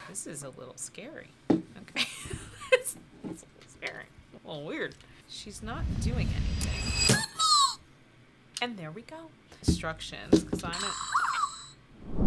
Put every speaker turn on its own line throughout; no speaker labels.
This is a little scary. Okay. It's a little scary. A little weird. She's not doing anything. And there we go. Instructions, because I'm a...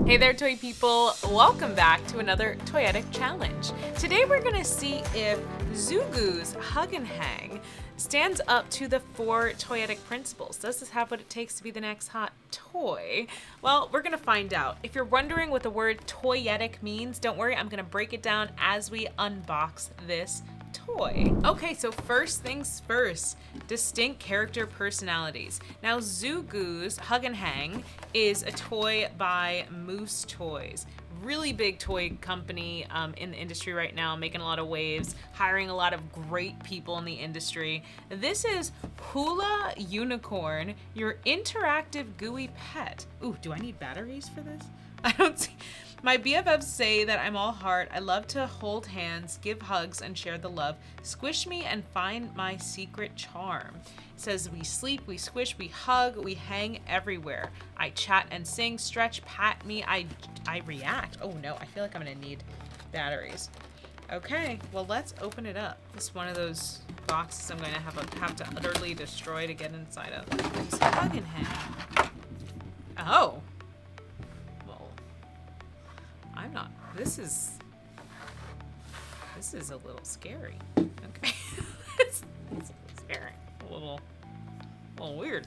Hey there, toy people. Welcome back to another Toyetic challenge. Today we're going to see if Zoogooz Hug and Hang stands up to the 4 toyetic principles. Does this have what it takes to be the next hot toy? Well, we're going to find out. If you're wondering what the word toyetic means, don't worry, I'm going to break it down as we unbox this toy. Okay, so first things first, distinct character personalities. Now, Zoogooz Hug and Hang is a toy by Moose Toys. Really big toy company in the industry right now, making a lot of waves, hiring a lot of great people in the industry. This is Hula Unicorn, your interactive gooey pet. Ooh, do I need batteries for this? I don't see. My BFFs say that I'm all heart. I love to hold hands, give hugs, and share the love. Squish me and find my secret charm. It says we sleep, we squish, we hug, we hang everywhere. I chat and sing, stretch, pat me, I react. Oh no, I feel like I'm gonna need batteries. Okay, well let's open it up. It's one of those boxes I'm gonna have to utterly destroy to get inside of. There's Hug and Hang. Oh. I'm not. This is a little scary. Okay. It's a little scary. A little weird.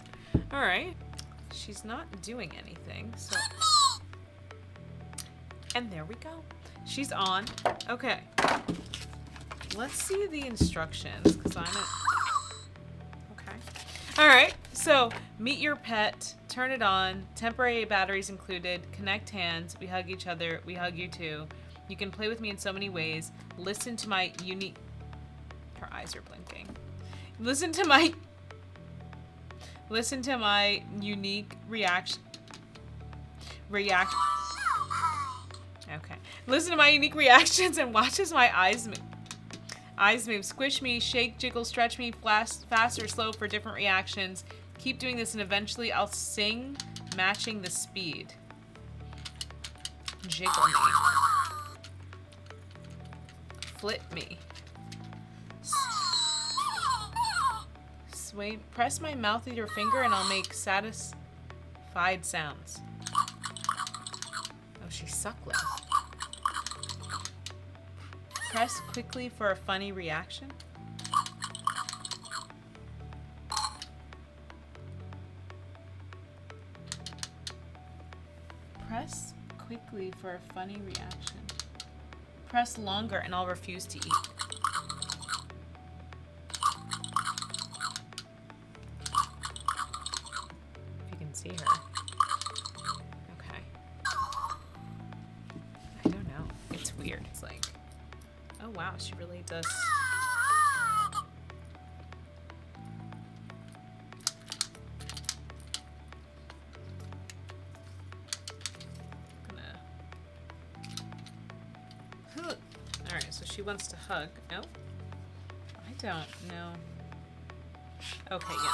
All right. She's not doing anything. So. And there we go. She's on. Okay. Let's see the instructions because I'm at. Okay. All right. So meet your pet. Turn it on, temporary batteries included, connect hands, we hug each other, we hug you too. You can play with me in so many ways. Listen to my unique, her eyes are blinking. Listen to my unique reaction. Okay. Listen to my unique reactions and watch as my eyes move. Squish me, shake, jiggle, stretch me, fast or slow for different reactions. Keep doing this and eventually I'll sing, matching the speed. Jiggle me. Flip me. Sway. Press my mouth with your finger and I'll make satisfied sounds. Oh, she's suckling. Press quickly for a funny reaction. Press quickly for a funny reaction. Press longer and I'll refuse to eat. If you can see her. Okay. I don't know. It's weird. It's like, oh wow, she really does. Alright, so she wants to hug. No? I don't know. Okay, yeah.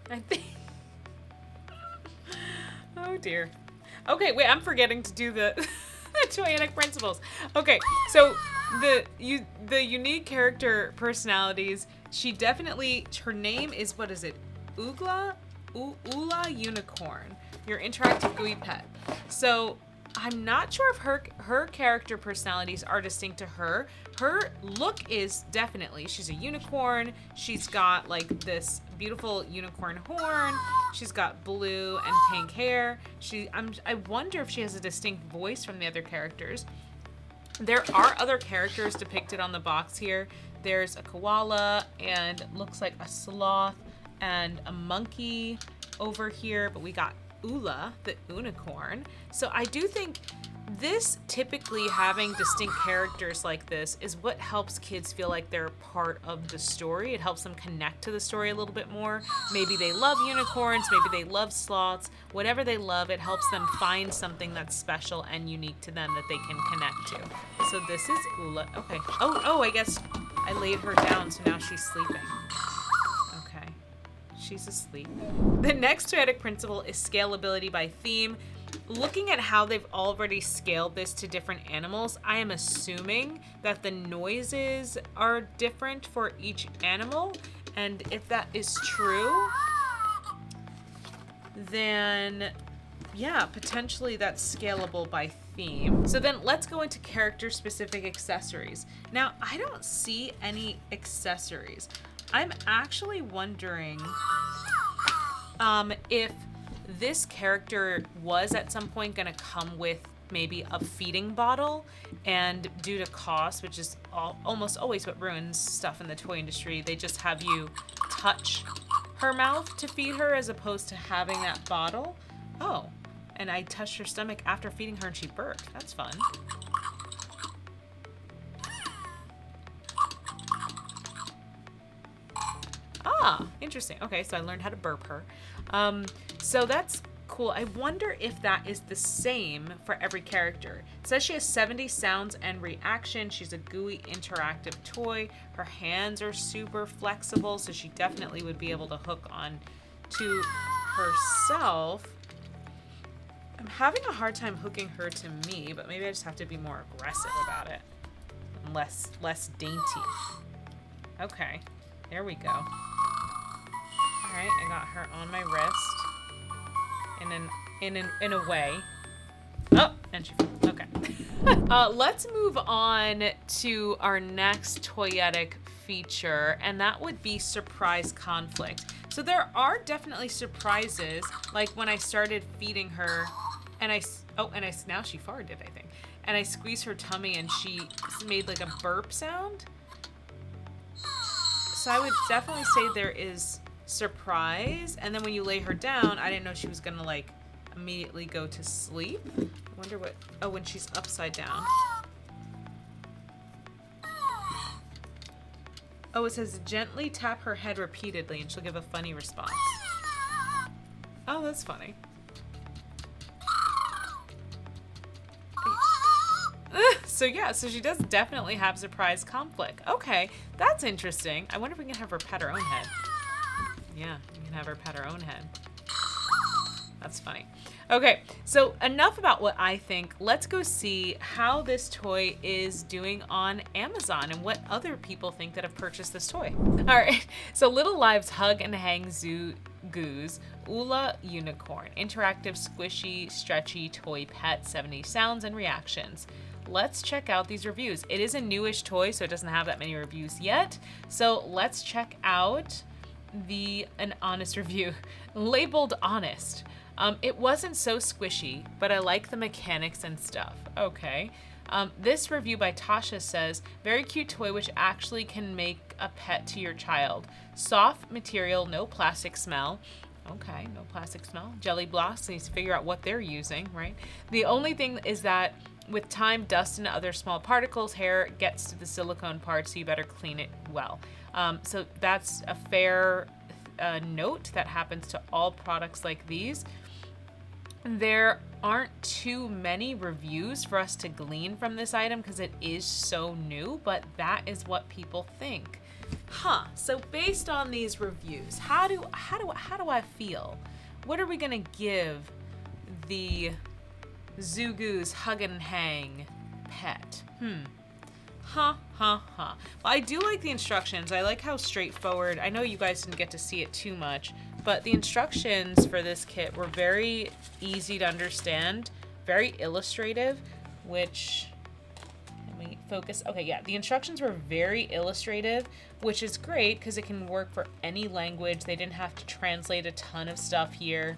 I think... Oh dear. Okay, wait, I'm forgetting to do the toyetic principles. Okay, so the unique character personalities, she definitely, her name is, what is it? Ula Unicorn. Your interactive gooey pet. So I'm not sure if her character personalities are distinct to her. Her look is definitely, she's a unicorn. She's got like this beautiful unicorn horn. She's got blue and pink hair. I wonder if she has a distinct voice from the other characters. There are other characters depicted on the box here. There's a koala and looks like a sloth and a monkey over here, but we got Ula, the unicorn. So I do think this, typically having distinct characters like this, is what helps kids feel like they're part of the story. It helps them connect to the story a little bit more. Maybe they love unicorns, maybe they love sloths, whatever they love, it helps them find something that's special and unique to them that they can connect to. So this is Ula. Okay. Oh, I guess I laid her down, so now she's sleeping. Okay. she's asleep. The next Toyetic principle is scalability by theme. Looking at how they've already scaled this to different animals, I am assuming that the noises are different for each animal. And if that is true, then yeah, potentially that's scalable by theme. So then let's go into character-specific accessories. Now, I don't see any accessories. I'm actually wondering if this character was at some point going to come with maybe a feeding bottle, and due to cost, which is almost always what ruins stuff in the toy industry, they just have you touch her mouth to feed her as opposed to having that bottle. Oh, and I touched her stomach after feeding her and she burped. That's fun. Ah, interesting. Okay, so I learned how to burp her. So that's cool. I wonder if that is the same for every character. It says she has 70 sounds and reaction. She's a gooey interactive toy. Her hands are super flexible, so she definitely would be able to hook on to herself. I'm having a hard time hooking her to me, but maybe I just have to be more aggressive about it. And less dainty. Okay, there we go. All right, I got her on my wrist. In a way. Oh, and she fell. Okay. Let's move on to our next toyetic feature, and that would be surprise conflict. So there are definitely surprises, like when I started feeding her, and now she farted, I think. And I squeezed her tummy and she made like a burp sound. So I would definitely say there is surprise. And then when you lay her down, I didn't know she was gonna like immediately go to sleep. I wonder what, oh, when she's upside down. Oh, it says gently tap her head repeatedly and she'll give a funny response. Oh, that's funny. So yeah, so she does definitely have surprise conflict. Okay, that's interesting. I wonder if we can have her pet her own head. Yeah, we can have her pet her own head. That's funny. Okay, so enough about what I think. Let's go see how this toy is doing on Amazon and what other people think that have purchased this toy. All right, so Little Lives Hug and Hang Zoogooz, Ula Unicorn, interactive, squishy, stretchy toy pet, 70 sounds and reactions. Let's check out these reviews. It is a newish toy, so it doesn't have that many reviews yet. So let's check out an honest review. Labeled honest. It wasn't so squishy, but I like the mechanics and stuff. Okay. This review by Tasha says, very cute toy which actually can make a pet to your child. Soft material, no plastic smell. Okay, no plastic smell. Jelly blocks, needs to figure out what they're using, right? The only thing is that with time, dust and other small particles, hair gets to the silicone part, so you better clean it well. So that's a fair note that happens to all products like these. There aren't too many reviews for us to glean from this item because it is so new, but that is what people think. Huh, so based on these reviews, how do I feel? What are we gonna give the Zoogooz Hug and Hang pet? Well, I do like the instructions. I like how straightforward. I know you guys didn't get to see it too much, but the instructions for this kit were very easy to understand, very illustrative, which, let me focus. Okay, yeah, the instructions were very illustrative, which is great because it can work for any language. They didn't have to translate a ton of stuff here.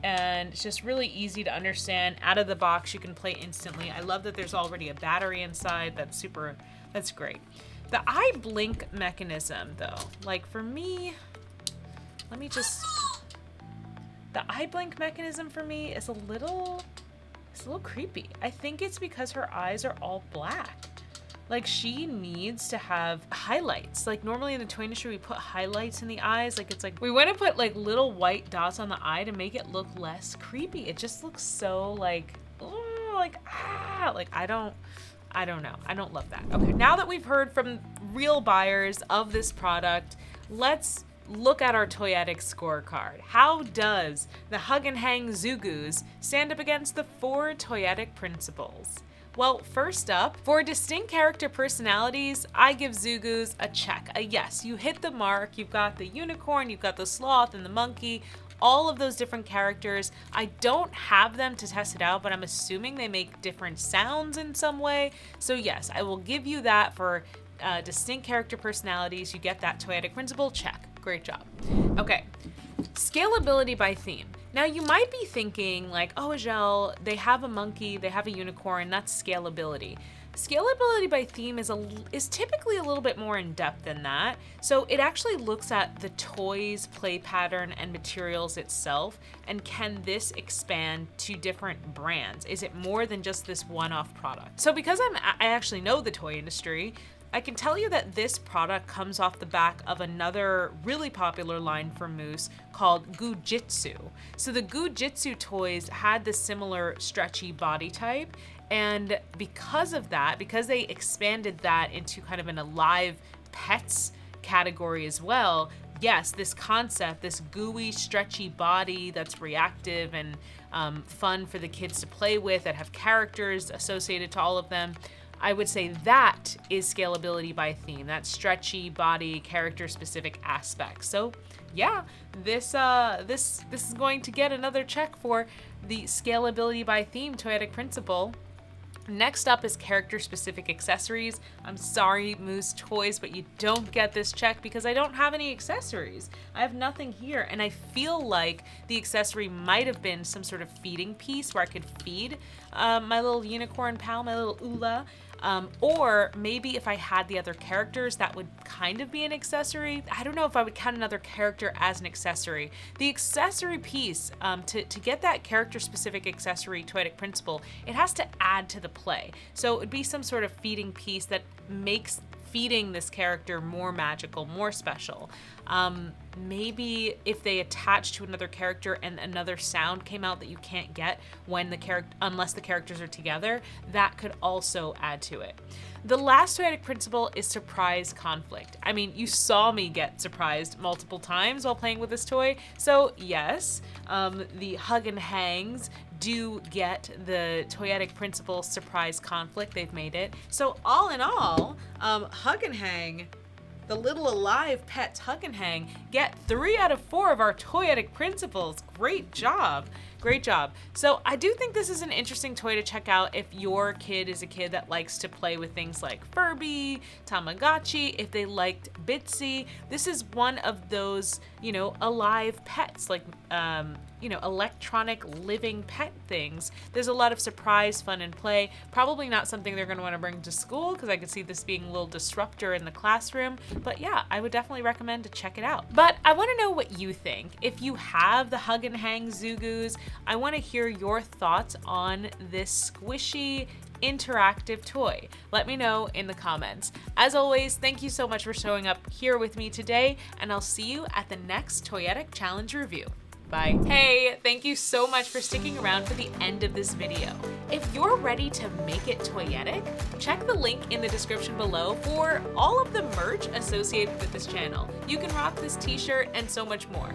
And it's just really easy to understand. Out of the box, you can play instantly. I love that there's already a battery inside. That's great. The eye blink mechanism though, like for me, the eye blink mechanism for me is a little creepy. I think it's because her eyes are all black. Like she needs to have highlights. Like normally in the toy industry, we put highlights in the eyes. Like it's like, we want to put like little white dots on the eye to make it look less creepy. It just looks so like, ooh, like I don't know. I don't love that. Okay, now that we've heard from real buyers of this product, let's look at our Toyetic Scorecard. How does the Hug and Hang Zoogooz stand up against the 4 Toyetic principles? Well, first up, for distinct character personalities, I give Zoogooz a check, a yes. You hit the mark, you've got the unicorn, you've got the sloth and the monkey, all of those different characters. I don't have them to test it out, but I'm assuming they make different sounds in some way. So yes, I will give you that for distinct character personalities. You get that Toyetic principle, check. Great job. Okay, scalability by theme. Now you might be thinking like, oh, Azhelle, they have a monkey, they have a unicorn, that's scalability. Scalability by theme is typically a little bit more in depth than that. So it actually looks at the toys, play pattern, and materials itself, and can this expand to different brands? Is it more than just this one-off product? So because I actually know the toy industry, I can tell you that this product comes off the back of another really popular line from Moose called Goojitsu. So the Goojitsu toys had this similar stretchy body type, and because of that, because they expanded that into kind of an alive pets category as well, yes, this concept, this gooey, stretchy body that's reactive and fun for the kids to play with, that have characters associated to all of them, I would say that is scalability by theme, that stretchy body, character-specific aspect. So yeah, this is going to get another check for the scalability by theme Toyetic principle. Next up is character-specific accessories. I'm sorry, Moose Toys, but you don't get this check because I don't have any accessories. I have nothing here, and I feel like the accessory might have been some sort of feeding piece where I could feed my little unicorn pal, my little Ula. Or maybe if I had the other characters, that would kind of be an accessory. I don't know if I would count another character as an accessory. The accessory piece, to get that character-specific accessory Toyetic principle, it has to add to the play. So it would be some sort of feeding piece that makes feeding this character more magical, more special. Maybe if they attach to another character and another sound came out that you can't get when unless the characters are together, that could also add to it. The last Toyetic principle is surprise conflict. I mean, you saw me get surprised multiple times while playing with this toy. So yes, the Hug and Hangs do get the Toyetic principle surprise conflict. They've made it. So all in all, Hug and Hang, the little alive pets Hug and Hang, get 3 out of 4 of our Toyetic principles. Great job. Great job. So I do think this is an interesting toy to check out if your kid is a kid that likes to play with things like Furby, Tamagotchi, if they liked Bitsy. This is one of those, alive pets, like, electronic living pet things. There's a lot of surprise, fun, and play. Probably not something they're going to want to bring to school because I could see this being a little disruptor in the classroom. But yeah, I would definitely recommend to check it out. But I want to know what you think. If you have the Hug and Hang Zoogooz, I want to hear your thoughts on this squishy, interactive toy. Let me know in the comments. As always, thank you so much for showing up here with me today, and I'll see you at the next Toyetic Challenge review. Bye. Hey, thank you so much for sticking around for the end of this video. If you're ready to make it Toyetic, check the link in the description below for all of the merch associated with this channel. You can rock this t-shirt and so much more.